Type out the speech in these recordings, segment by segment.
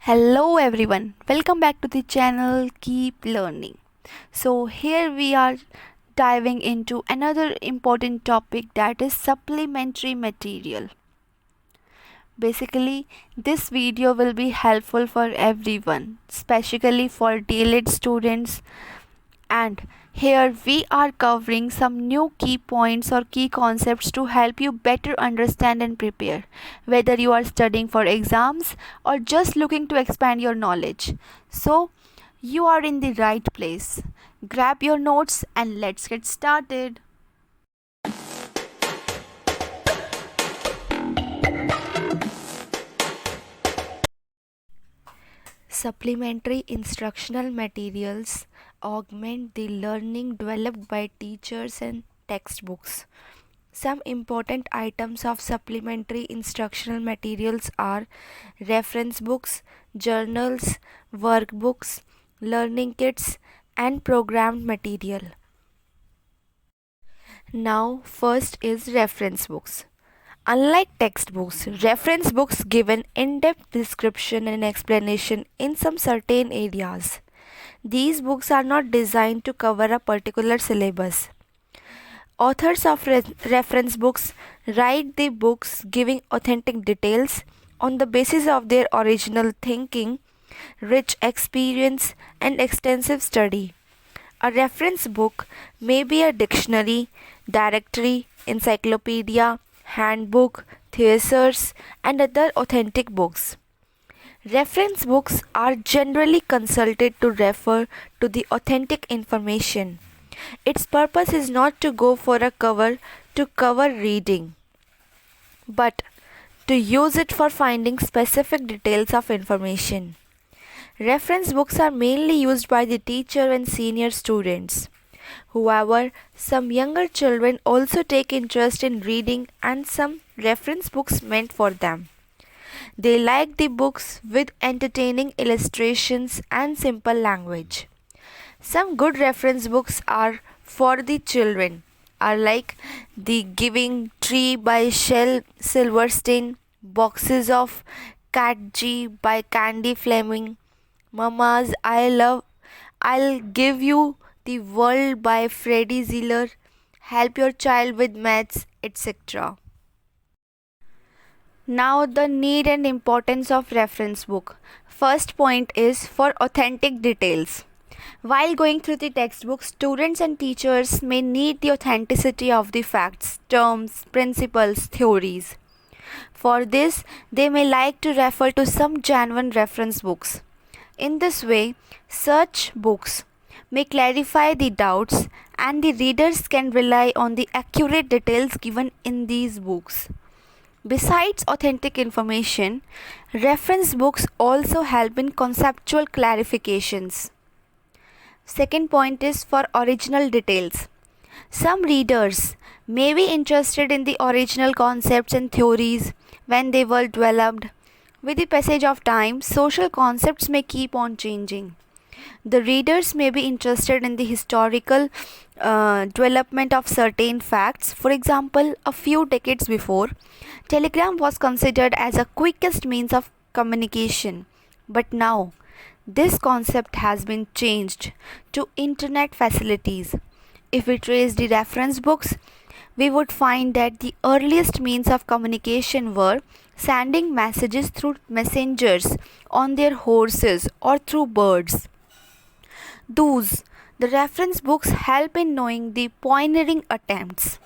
Hello everyone, welcome back to the channel Keep Learning. So, here we are diving into another important topic, that is supplementary material. Basically, this video will be helpful for everyone, especially for d.el.ed students, and here we are covering some new key points or key concepts to help you better understand and prepare, whether you are studying for exams or just looking to expand your knowledge. So, you are in the right place. Grab your notes and let's get started. Supplementary instructional materials augment the learning developed by teachers and textbooks. Some important items of supplementary instructional materials are reference books, journals, workbooks, learning kits, and programmed material. Now, first is reference books. Unlike textbooks, reference books give an in-depth description and explanation in some certain areas. These books are not designed to cover a particular syllabus. Authors of reference books write the books giving authentic details on the basis of their original thinking, rich experience, and extensive study. A reference book may be a dictionary, directory, encyclopedia, handbook, thesaurus, and other authentic books. Reference books are generally consulted to refer to the authentic information. Its purpose is not to go for a cover to cover reading, but to use it for finding specific details of information. Reference books are mainly used by the teacher and senior students. However, some younger children also take interest in reading and some reference books meant for them. They like the books with entertaining illustrations and simple language. Some good reference books are for the children are like The Giving Tree by Shel Silverstein, Boxes of Cat G by Candy Fleming, Mama's I'll Give You the World by Freddie Ziller, Help Your Child with Maths, etc. Now, the need and importance of reference book. First point is for authentic details. While going through the textbook, students and teachers may need the authenticity of the facts, terms, principles, theories. For this, they may like to refer to some genuine reference books. In this way, such books may clarify the doubts and the readers can rely on the accurate details given in these books. Besides authentic information, reference books also help in conceptual clarifications. Second point is for original details. Some readers may be interested in the original concepts and theories when they were developed. With the passage of time, social concepts may keep on changing. The readers may be interested in the historical development of certain facts. For example, a few decades before, telegram was considered as a quickest means of communication. But now, this concept has been changed to internet facilities. If we trace the reference books, we would find that the earliest means of communication were sending messages through messengers on their horses or through birds. The reference books help in knowing the pioneering attempts.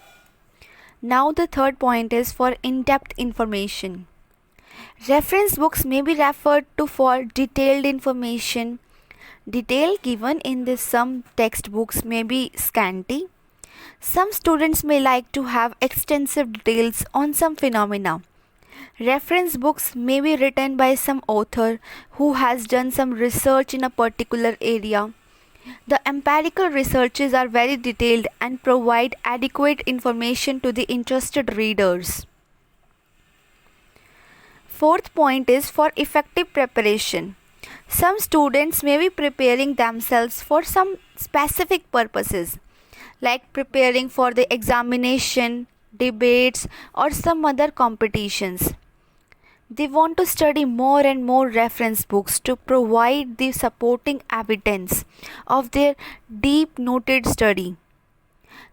Now, the third point is for in-depth information. Reference books may be referred to for detailed information. Detail given in some textbooks may be scanty. Some students may like to have extensive details on some phenomena. Reference books may be written by some author who has done some research in a particular area. The empirical researches are very detailed and provide adequate information to the interested readers. Fourth point is for effective preparation. Some students may be preparing themselves for some specific purposes, like preparing for the examination, debates, or some other competitions. They want to study more and more reference books to provide the supporting evidence of their deep noted study.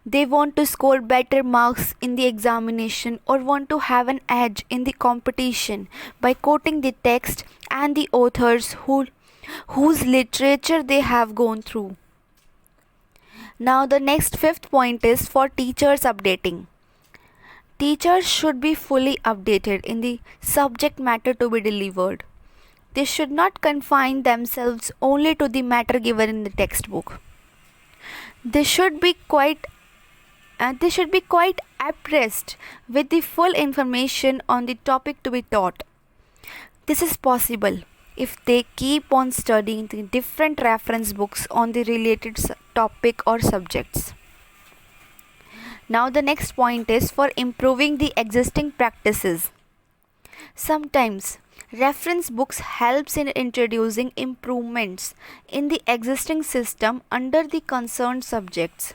They want to score better marks in the examination or want to have an edge in the competition by quoting the text and the authors whose literature they have gone through. Now, the next fifth point is for teachers updating. Teachers should be fully updated in the subject matter to be delivered. They should not confine themselves only to the matter given in the textbook. They should be quite abreast with the full information on the topic to be taught. This is possible if they keep on studying the different reference books on the related topic or subjects. Now the next point is for improving the existing practices. Sometimes reference books helps in introducing improvements in the existing system under the concerned subjects.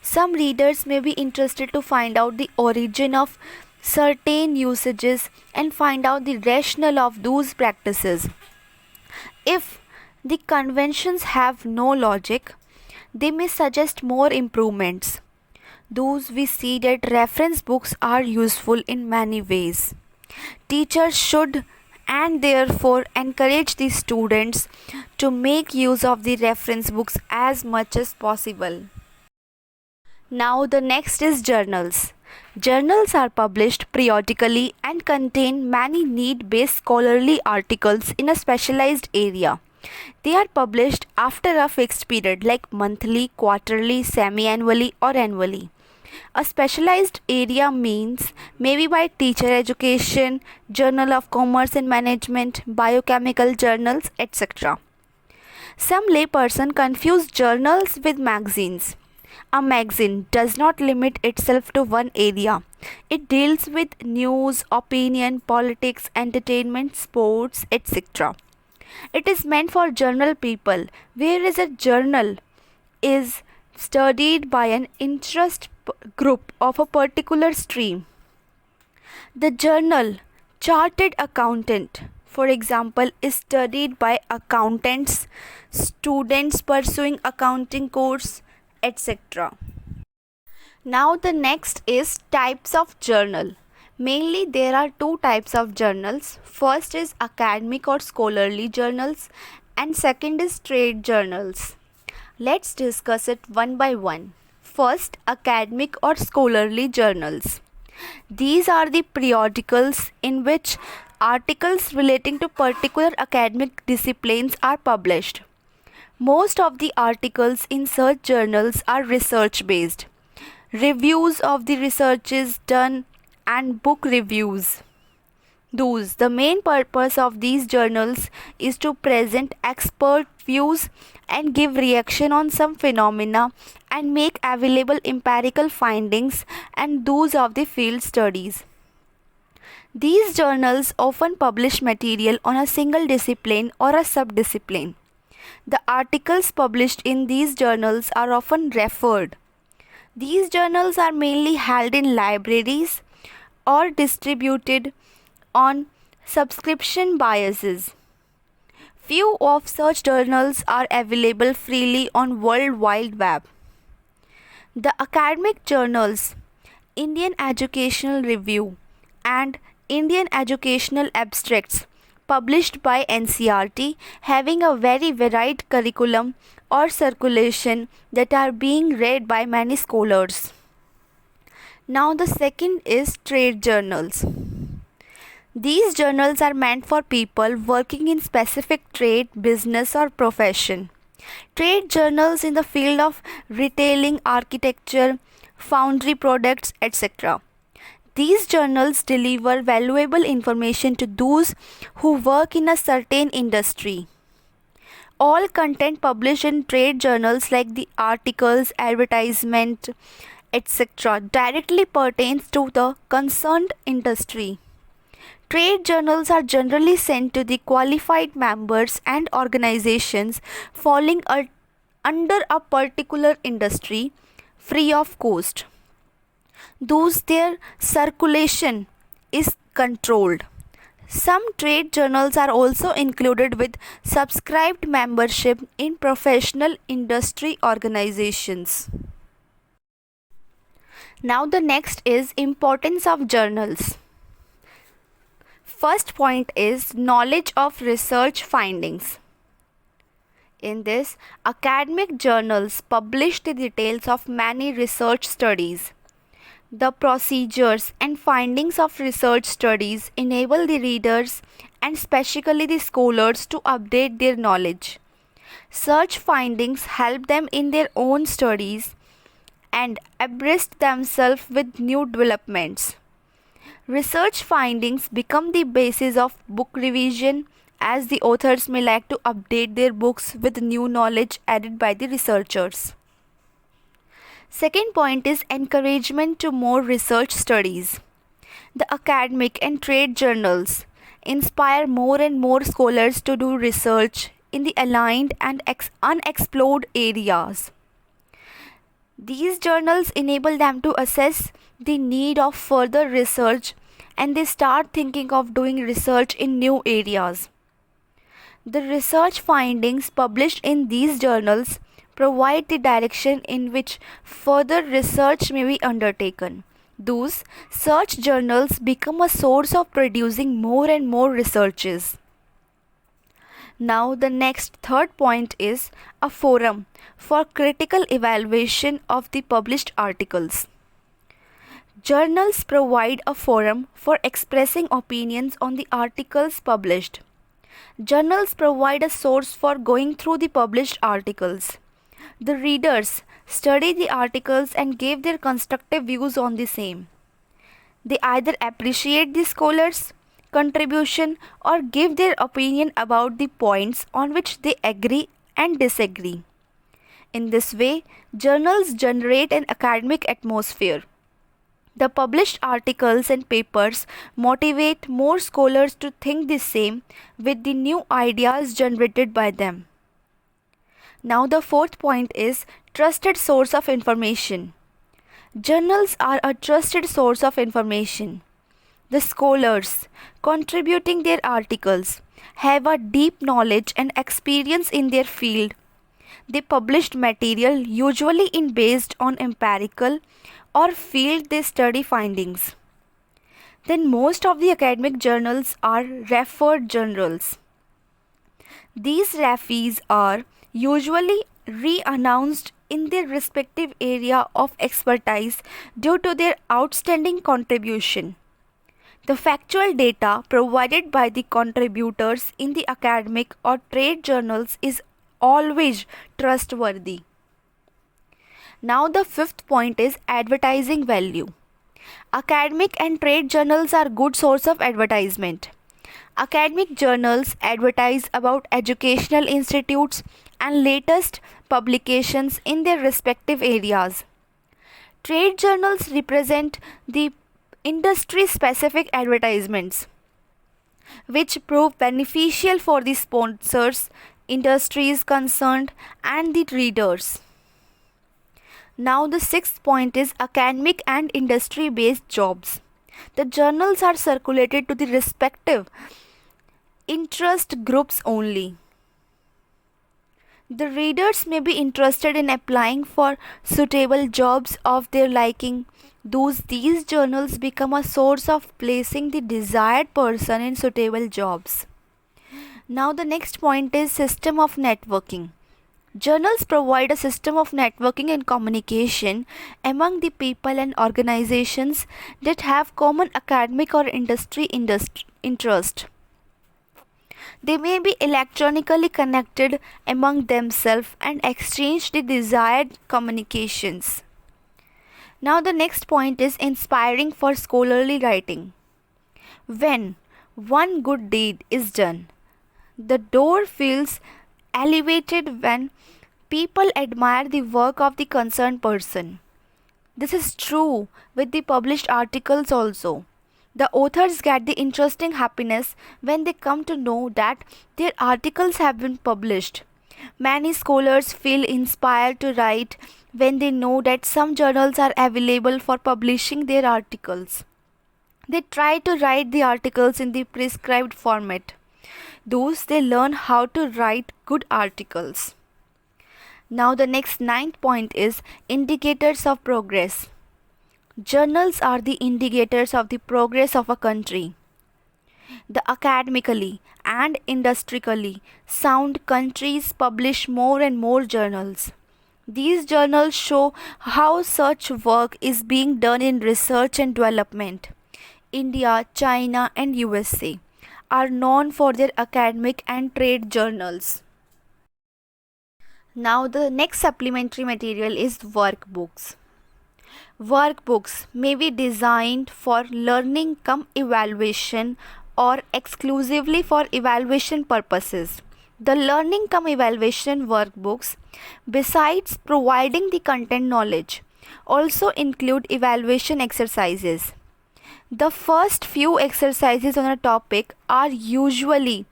Some readers may be interested to find out the origin of certain usages and find out the rationale of those practices. If the conventions have no logic, they may suggest more improvements. Thus, we see that reference books are useful in many ways. Teachers should and therefore encourage the students to make use of the reference books as much as possible. Now, the next is journals. Journals are published periodically and contain many need based scholarly articles in a specialized area. They are published after a fixed period like monthly, quarterly, semi annually, or annually. A specialized area means maybe by teacher education, journal of commerce and management, biochemical journals, etc. Some layperson confuse journals with magazines. A magazine does not limit itself to one area. It deals with news, opinion, politics, entertainment, sports, etc. It is meant for general people, whereas a journal is studied by an interest group of a particular stream. The journal Chartered Accountant, for example, is studied by accountants, students pursuing accounting course, etc. Now the next is types of journal. Mainly there are two types of journals. First is academic or scholarly journals and second is trade journals. Let's discuss it one by one. First, academic or scholarly journals. These are the periodicals in which articles relating to particular academic disciplines are published. Most of the articles in such journals are research based. Reviews of the researches done and book reviews. Thus, the main purpose of these journals is to present expert views and give reaction on some phenomena and make available empirical findings and those of the field studies. These journals often publish material on a single discipline or a subdiscipline. The articles published in these journals are often referred. These journals are mainly held in libraries or distributed on subscription basis. Few of such journals are available freely on World Wide Web. The academic journals Indian Educational Review and Indian Educational Abstracts published by NCERT having a very varied curriculum or circulation that are being read by many scholars. Now the second is trade journals. These journals are meant for people working in specific trade, business or profession. Trade journals in the field of retailing, architecture, foundry products, etc. These journals deliver valuable information to those who work in a certain industry. All content published in trade journals like the articles, advertisement, etc. directly pertains to the concerned industry. Trade journals are generally sent to the qualified members and organizations falling under a particular industry free of cost. Thus, their circulation is controlled. Some trade journals are also included with subscribed membership in professional industry organizations. Now the next is importance of journals. First point is knowledge of research findings. In this, academic journals publish the details of many research studies. The procedures and findings of research studies enable the readers and especially the scholars to update their knowledge. Such findings help them in their own studies and abreast themselves with new developments. Research findings become the basis of book revision as the authors may like to update their books with new knowledge added by the researchers. Second point is encouragement to more research studies. The academic and trade journals inspire more and more scholars to do research in the aligned and unexplored areas. These journals enable them to assess the need of further research and they start thinking of doing research in new areas. The research findings published in these journals provide the direction in which further research may be undertaken. Thus, such journals become a source of producing more and more researches. Now the next third point is a forum for critical evaluation of the published articles. Journals provide a forum for expressing opinions on the articles published. Journals provide a source for going through the published articles. The readers study the articles and give their constructive views on the same. They either appreciate the scholars' contribution or give their opinion about the points on which they agree and disagree. In this way, journals generate an academic atmosphere. The published articles and papers motivate more scholars to think the same with the new ideas generated by them. Now the fourth point is trusted source of information. Journals are a trusted source of information. The scholars contributing their articles have a deep knowledge and experience in their field. They published material usually based on empirical or field they study findings. Then most of the academic journals are referred journals. These referees are usually re-announced in their respective area of expertise due to their outstanding contribution. The factual data provided by the contributors in the academic or trade journals is always trustworthy. Now the fifth point is advertising value. Academic and trade journals are good source of advertisement. Academic journals advertise about educational institutes and latest publications in their respective areas. Trade journals represent the industry-specific advertisements, which prove beneficial for the sponsors, industries concerned, and the readers. Now the sixth point is academic and industry-based jobs. The journals are circulated to the respective interest groups only. The readers may be interested in applying for suitable jobs of their liking. Thus, these journals become a source of placing the desired person in suitable jobs. Now the next point is system of networking. Journals provide a system of networking and communication among the people and organizations that have common academic or industry interest. They may be electronically connected among themselves and exchange the desired communications. Now the next point is inspiring for scholarly writing. When one good deed is done, the door feels elevated when people admire the work of the concerned person. This is true with the published articles also. The authors get the interesting happiness when they come to know that their articles have been published. Many scholars feel inspired to write when they know that some journals are available for publishing their articles. They try to write the articles in the prescribed format. Thus, they learn how to write good articles. Now, the next ninth point is indicators of progress. Journals are the indicators of the progress of a country. The academically and industrially sound countries publish more and more journals. These journals show how such work is being done in research and development. India, China, and USA are known for their academic and trade journals. Now, the next supplementary material is workbooks. Workbooks may be designed for learning cum evaluation or exclusively for evaluation purposes. The learning cum evaluation workbooks, besides providing the content knowledge, also include evaluation exercises. The first few exercises on a topic are usually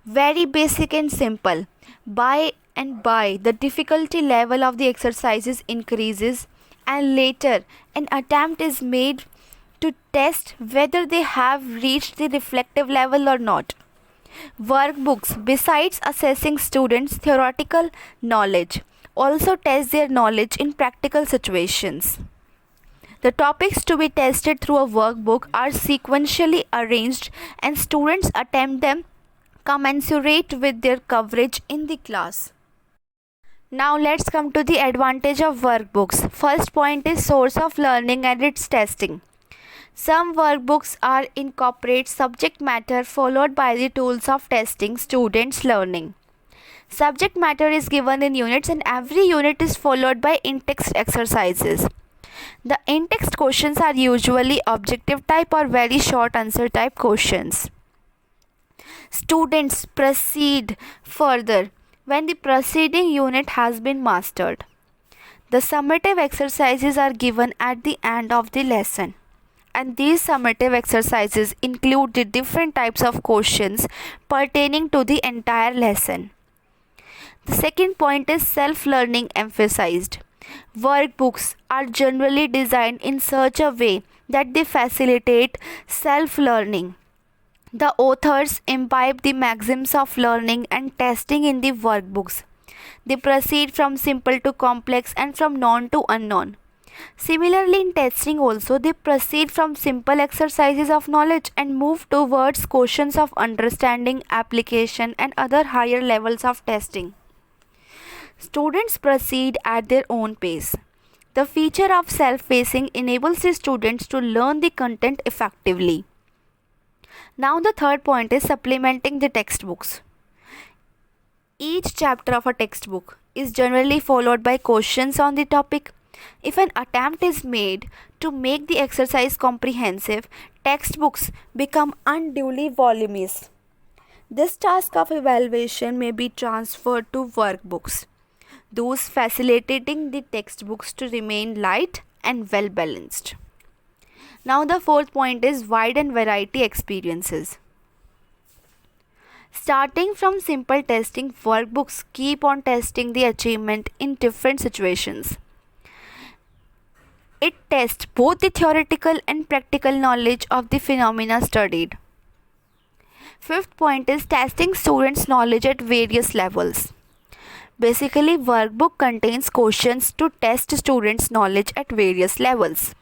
very basic and simple. By and by, the difficulty level of the exercises increases, and later an attempt is made to test whether they have reached the reflective level or not. Workbooks, besides assessing students' theoretical knowledge, also test their knowledge in practical situations. The topics to be tested through a workbook are sequentially arranged and students attempt them commensurate with their coverage in the class. Now let's come to the advantage of workbooks. First point is source of learning and its testing. Some workbooks are incorporate subject matter followed by the tools of testing students' learning. Subject matter is given in units and every unit is followed by in-text exercises. The in-text questions are usually objective type or very short answer type questions. Students proceed further when the preceding unit has been mastered. The summative exercises are given at the end of the lesson, and these summative exercises include the different types of questions pertaining to the entire lesson. The second point is self-learning emphasized. Workbooks are generally designed in such a way that they facilitate self-learning. The authors imbibe the maxims of learning and testing in the workbooks. They proceed from simple to complex and from known to unknown. Similarly, in testing also, they proceed from simple exercises of knowledge and move towards questions of understanding, application, and other higher levels of testing. Students proceed at their own pace. The feature of self-pacing enables the students to learn the content effectively. Now the third point is supplementing the textbooks. Each chapter of a textbook is generally followed by questions on the topic. If an attempt is made to make the exercise comprehensive, textbooks become unduly voluminous. This task of evaluation may be transferred to workbooks, thus facilitating the textbooks to remain light and well balanced. Now the fourth point is wide and variety experiences. Starting from simple testing, workbooks keep on testing the achievement in different situations. It tests both the theoretical and practical knowledge of the phenomena studied. Fifth point is testing students' knowledge at various levels. Basically, workbook contains questions to test students' knowledge at various levels.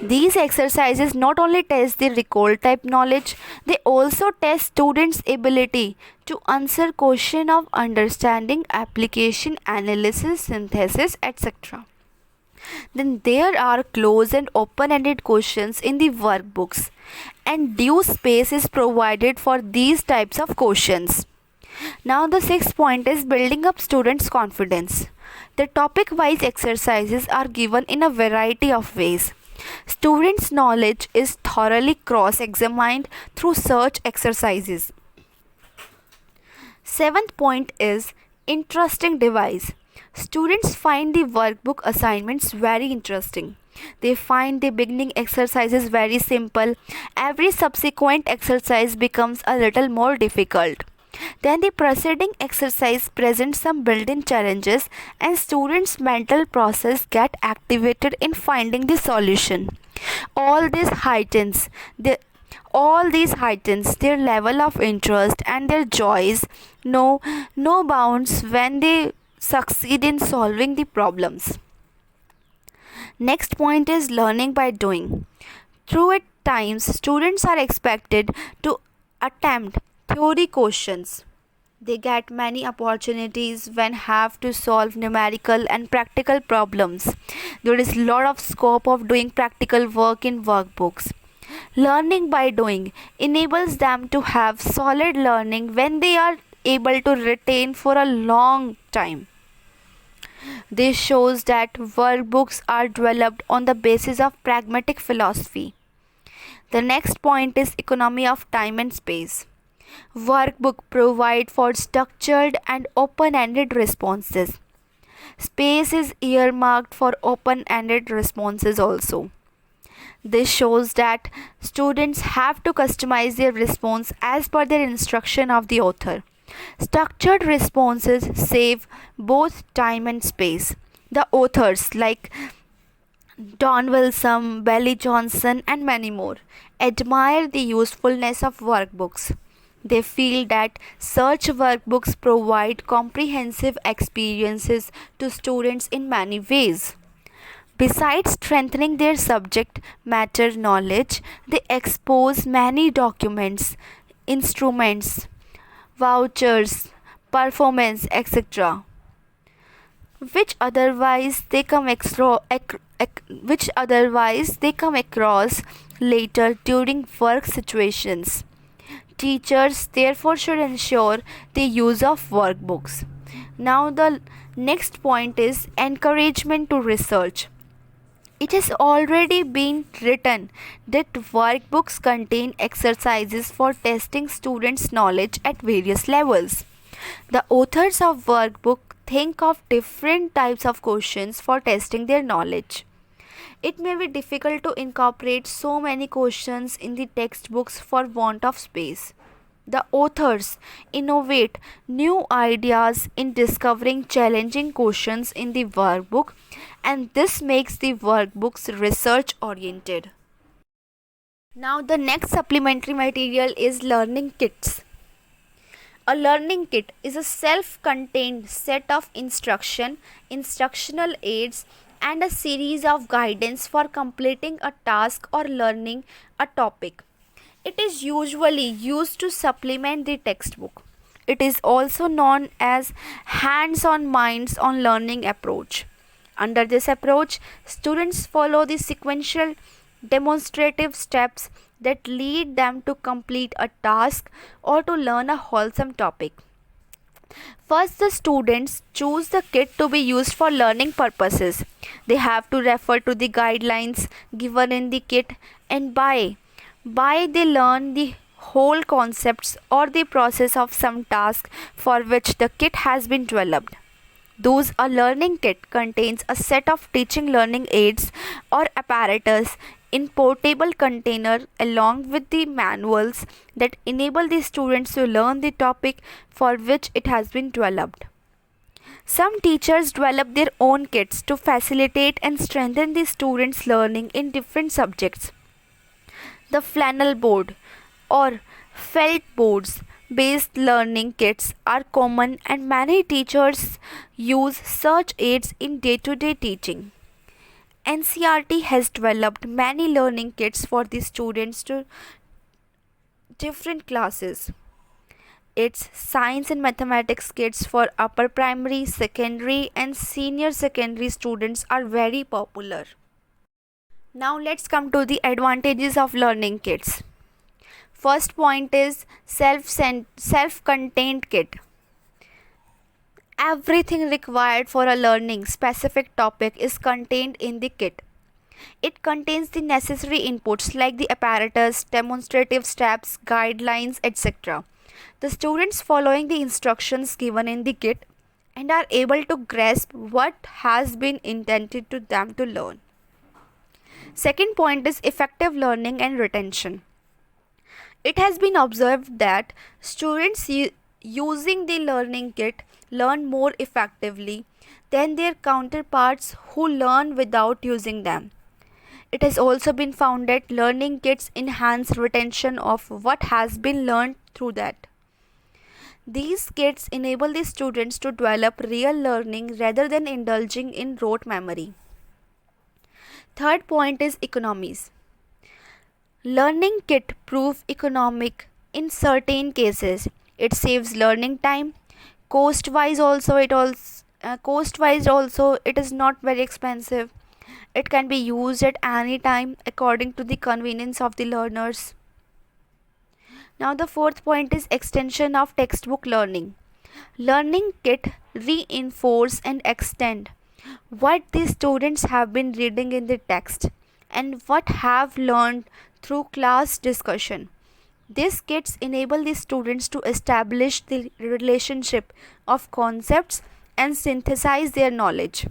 These exercises not only test the recall type knowledge, they also test students' ability to answer question of understanding, application, analysis, synthesis, etc. Then there are closed and open-ended questions in the workbooks, and due space is provided for these types of questions. Now the sixth point is building up students' confidence. The topic-wise exercises are given in a variety of ways. Students' knowledge is thoroughly cross-examined through such exercises. Seventh point is interesting device. Students find the workbook assignments very interesting. They find the beginning exercises very simple. Every subsequent exercise becomes a little more difficult. Then the preceding exercise presents some built-in challenges and students' mental process get activated in finding the solution. All this heightens the all these heightens their level of interest, and their joys know no bounds when they succeed in solving the problems. Next point is learning by doing. Through at times, students are expected to attempt theory questions. They get many opportunities when have to solve numerical and practical problems. There is lot of scope of doing practical work in workbooks. Learning by doing enables them to have solid learning when they are able to retain for a long time. This shows that workbooks are developed on the basis of pragmatic philosophy. The next point is economy of time and space. Workbook provide for structured and open-ended responses. Space is earmarked for open-ended responses also. This shows that students have to customize their response as per their instruction of the author. Structured responses save both time and space. The authors like Don Wilson, Belly Johnson, and many more admire the usefulness of workbooks. They feel that such workbooks provide comprehensive experiences to students in many ways. Besides strengthening their subject matter knowledge, they expose many documents, instruments, vouchers, performance, etc., which otherwise they come across later during work situations. Teachers therefore should ensure the use of workbooks. Now the next point is encouragement to research. It has already been written that workbooks contain exercises for testing students' knowledge at various levels. The authors of workbook think of different types of questions for testing their knowledge. It may be difficult to incorporate so many questions in the textbooks for want of space. The authors innovate new ideas in discovering challenging questions in the workbook, and this makes the workbooks research oriented. Now, the next supplementary material is learning kits. A learning kit is a self contained set of instructional aids, and a series of guidance for completing a task or learning a topic. It is usually used to supplement the textbook. It is also known as hands-on minds on learning approach. Under this approach, students follow the sequential demonstrative steps that lead them to complete a task or to learn a wholesome topic. First, the students choose the kit to be used for learning purposes. They have to refer to the guidelines given in the kit, and by they learn the whole concepts or the process of some task for which the kit has been developed. Thus, a learning kit contains a set of teaching learning aids or apparatus in portable container along with the manuals that enable the students to learn the topic for which it has been developed. Some teachers develop their own kits to facilitate and strengthen the students' learning in different subjects. The flannel board or felt boards based learning kits are common, and many teachers use such aids in day-to-day teaching. NCERT has developed many learning kits for the students to different classes. Its science and mathematics kits for upper primary, secondary, and senior secondary students are very popular. Now let's come to the advantages of learning kits. First point is self-contained kit. Everything required for a learning specific topic is contained in the kit. It contains the necessary inputs like the apparatus, demonstrative steps, guidelines, etc. The students following the instructions given in the kit and are able to grasp what has been intended to them to learn. Second point is effective learning and retention. It has been observed that students using the learning kit learn more effectively than their counterparts who learn without using them. It has also been found that learning kits enhance retention of what has been learned through that. These kits enable the students to develop real learning rather than indulging in rote memory. Third point is economies. Learning kit prove economic in certain cases. It saves learning time. Cost wise also it is not very expensive. It can be used at any time according to the convenience of the learners. Now the fourth point is extension of textbook learning. Learning kit reinforce and extend what the students have been reading in the text and what have learned through class discussion. These kits enable the students to establish the relationship of concepts and synthesize their knowledge.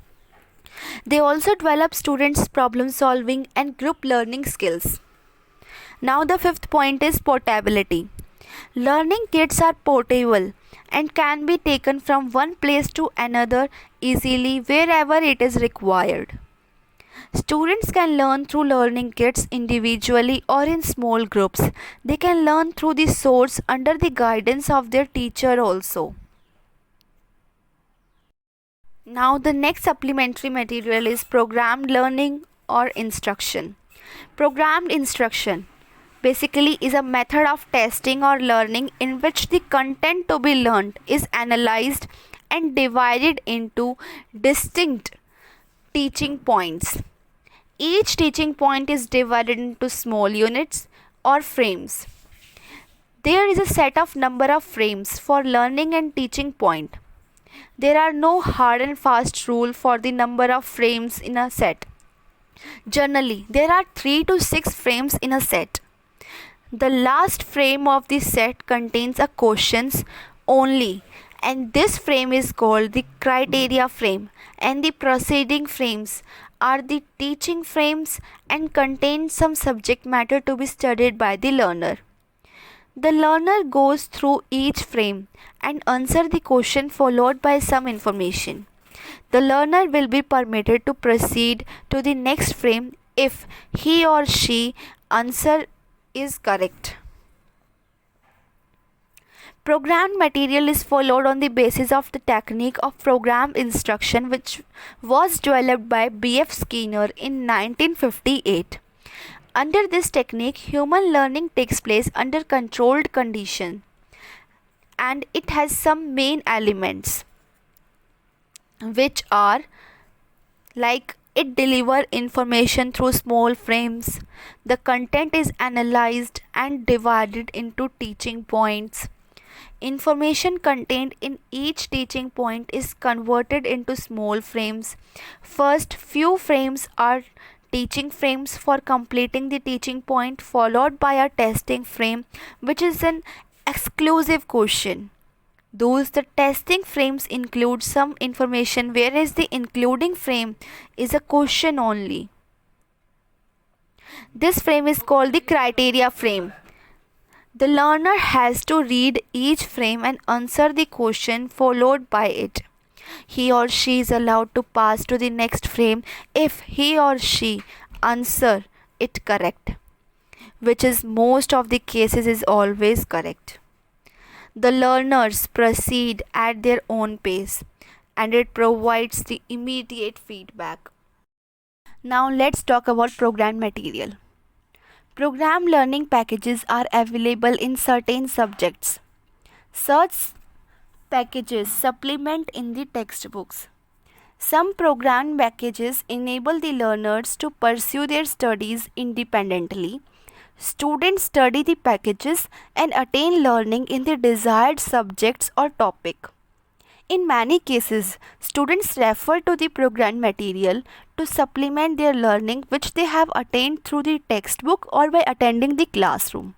They also develop students' problem solving and group learning skills. Now, the fifth point is portability. Learning kits are portable and can be taken from one place to another easily wherever it is required. Students can learn through learning kits individually or in small groups. They can learn through the source under the guidance of their teacher also. Now the next supplementary material is programmed learning or instruction. Programmed instruction basically is a method of testing or learning in which the content to be learned is analyzed and divided into distinct teaching points. Each teaching point is divided into small units or frames. There is a set of number of frames for learning and teaching point. There are no hard and fast rule for the number of frames in a set. Generally, there are 3 to 6 frames in a set. The last frame of the set contains a questions only, and this frame is called the criteria frame, and the preceding frames are the teaching frames and contain some subject matter to be studied by the learner. The learner goes through each frame and answer the question followed by some information. The learner will be permitted to proceed to the next frame if he or she answer is correct. Programmed material is followed on the basis of the technique of programmed instruction which was developed by B.F. Skinner in 1958. Under this technique, human learning takes place under controlled conditions and it has some main elements which are like it delivers information through small frames. The content is analyzed and divided into teaching points. Information contained in each teaching point is converted into small frames. First few frames are teaching frames for completing the teaching point, followed by a testing frame which is an exclusive question. Those the testing frames include some information, whereas the including frame is a question only. This frame is called the criteria frame. The learner has to read each frame and answer the question followed by it. He or she is allowed to pass to the next frame if he or she answer it correct, which is most of the cases is always correct. The learners proceed at their own pace and it provides the immediate feedback. Now let's talk about programmed material. Program learning packages are available in certain subjects. Such packages supplement in the textbooks. Some program packages enable the learners to pursue their studies independently. Students study the packages and attain learning in the desired subjects or topic. In many cases, students refer to the program material to supplement their learning which they have attained through the textbook or by attending the classroom.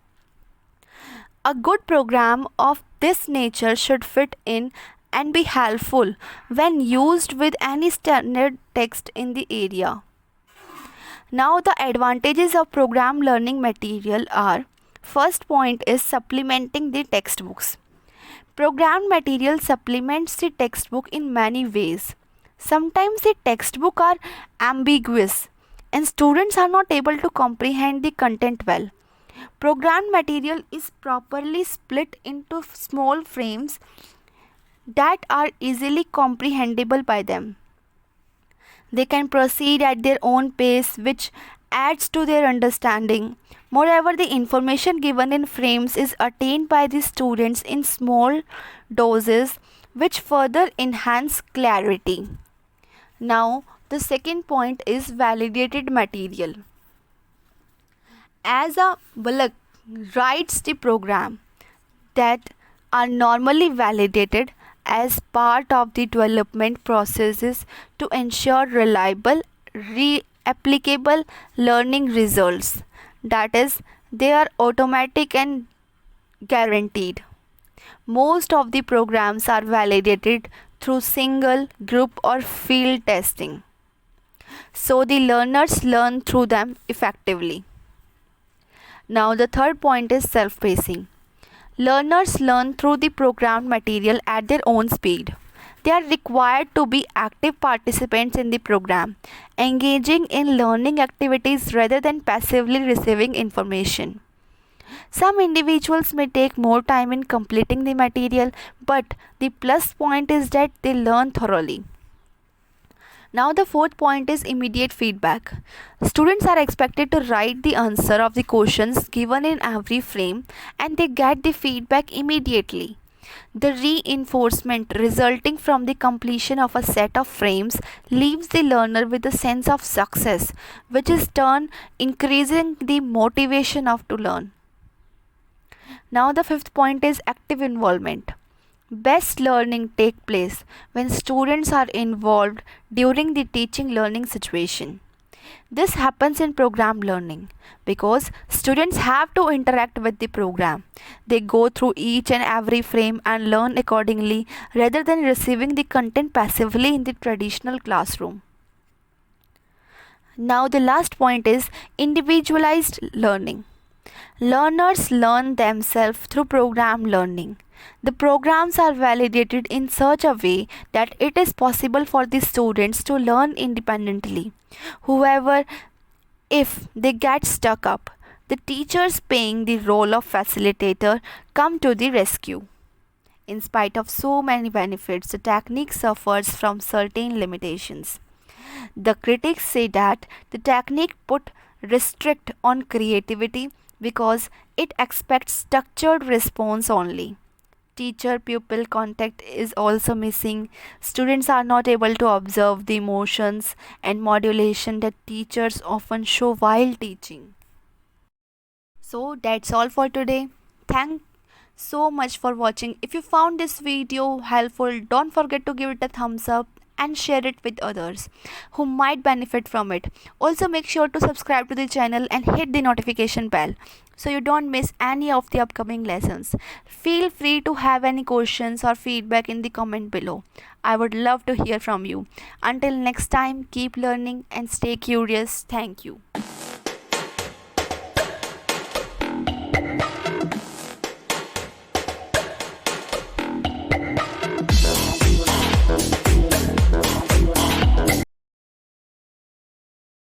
A good program of this nature should fit in and be helpful when used with any standard text in the area. Now the advantages of program learning material are: first point is supplementing the textbooks. Programmed material supplements the textbook in many ways. Sometimes the textbook are ambiguous and students are not able to comprehend the content well. Programmed material is properly split into small frames that are easily comprehensible by them. They can proceed at their own pace, which adds to their understanding. Moreover, the information given in frames is attained by the students in small doses, which further enhance clarity. Now, the second point is validated material. As a bullock writes the program that are normally validated as part of the development processes to ensure reliable, applicable learning results. That is, they are automatic and guaranteed. Most of the programs are validated through single, group, or field testing, so the learners learn through them effectively. Now, the third point is self pacing. Learners learn through the programmed material at their own speed. They are required to be active participants in the program, engaging in learning activities rather than passively receiving information. Some individuals may take more time in completing the material, but the plus point is that they learn thoroughly. Now, the fourth point is immediate feedback. Students are expected to write the answer of the questions given in every frame and they get the feedback immediately. The reinforcement resulting from the completion of a set of frames leaves the learner with a sense of success, which is turn increasing the motivation of to learn. Now, the fifth point is active involvement. Best learning take place when students are involved during the teaching learning situation. This happens in program learning because students have to interact with the program. They go through each and every frame and learn accordingly rather than receiving the content passively in the traditional classroom. Now, the last point is individualized learning. Learners learn themselves through program learning. The programs are validated in such a way that it is possible for the students to learn independently. However, if they get stuck up, the teachers playing the role of facilitator come to the rescue. In spite of so many benefits, the technique suffers from certain limitations. The critics say that the technique put restrict on creativity because it expects structured response only. Teacher pupil contact is also missing. Students are not able to observe the emotions and modulation that teachers often show while teaching. So that's all for today. Thank so much for watching. If you found this video helpful, don't forget to give it a thumbs up and share it with others who might benefit from it. Also, make sure to subscribe to the channel and hit the notification bell so you don't miss any of the upcoming lessons. Feel free to have any questions or feedback in the comment below. I would love to hear from you. Until next time, keep learning and stay curious. Thank you.